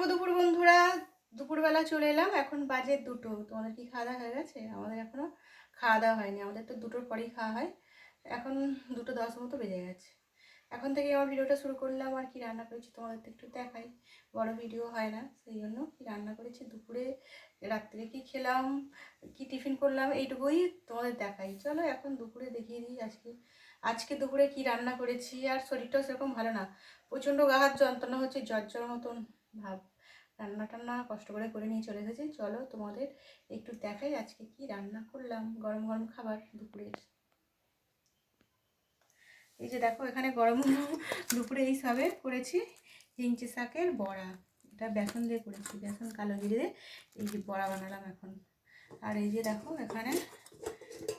দুপুর বন্ধুরা, দুপুরবেলা চলে এলাম। এখন বাজে 2টো। তোমাদের কি খাওয়া দাওয়া হয়ে গেছে? আমাদের এখনো খাওয়া দাওয়া হয়নি, আমাদের তো 2টোর পরেই খাওয়া হয়। এখন 2:10 মতো বেজে গেছে। এখন থেকে আমার ভিডিওটা শুরু করলাম। আর কি রান্না করেছি তোমাদের তো একটু দেখাই, বড় ভিডিও হয় না, সেই জন্য কি রান্না করেছি দুপুরে, রাত্রে কি খেলাম, কি টিফিন করলাম, এইটুকুই তোমাদের দেখাই। চলো এখন দুপুরে দেখিয়ে দিই আজকে দুপুরে কি রান্না করেছি। আর শরীরটাও সেরকম ভালো না, প্রচণ্ড গা হাত যন্ত্রণা হচ্ছে, জ্বর মতন ভাব। রান্না টান্না কষ্ট করে নিয়ে চলে এসেছি। চলো তোমাদের একটু দেখাই আজকে কি রান্না করলাম, গরম গরম খাবার দুপুরের। এই যে দেখো, এখানে গরম দুপুরে এই সবে করেছি হিংচে শাকের বড়া। এটা বেসন দিয়ে করেছি, বেসন কালো জিরে দিয়ে এই যে বড়া বানালাম এখন। আর এই যে দেখো এখানে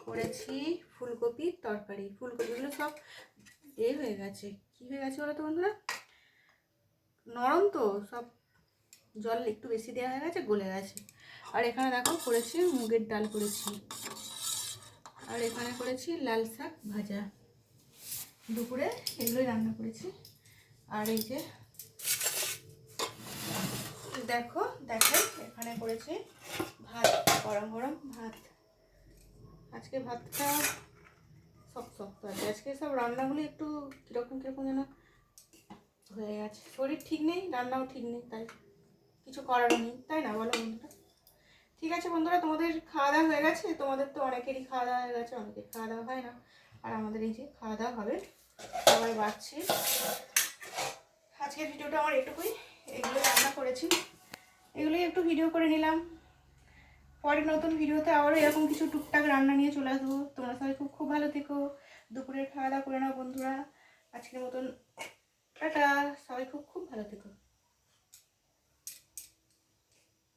করেছি ফুলকপির তরকারি। ফুলকপিগুলো সব হয়ে গেছে, কি হয়ে গেছে বলো তো বন্ধুরা, নরম তো সব, জল একটু বেশি দেওয়া হয়ে গেছে, গলে গেছে। আর এখানে দেখো করেছি মুগের ডাল করেছি। আর এখানে করেছি লাল শাক ভাজা। দুপুরে এগুলোই রান্না করেছি। আর এই যে দেখো দেখাই, এখানে করেছি ভাত, গরম গরম ভাত। আজকে ভাতটা শক্ত আছে। আজকে সব রান্নাগুলো একটু কীরকম যেন হয়ে গেছে। শরীর ঠিক নেই, রান্নাও ঠিক নেই, তাই কিছু করার নেই, তাই না বলো বন্ধুরা? ঠিক আছে বন্ধুরা, তোমাদের খাওয়া দাওয়া হয়ে গেছে? তোমাদের তো অনেকেরই খাওয়া দাওয়া হয়ে গেছে, অনেকের খাওয়া দাওয়া হয় না। আর আমাদের এই যে খাওয়া দাওয়া হবে, সবাই বাড়ছি। আজকের ভিডিওটা আমার এটুকুই, এগুলো রান্না করেছি, এগুলোই একটু ভিডিও করে নিলাম। পরে নতুন ভিডিওতে আবারও এরকম কিছু টুকটাক রান্না নিয়ে চলে আসবো। তোমরা সবাই খুব ভালো থেকো, দুপুরের খাওয়া দাওয়া করে নাও বন্ধুরা। আজকের মতন টাটা, সবাই খুব ভালো থেকো।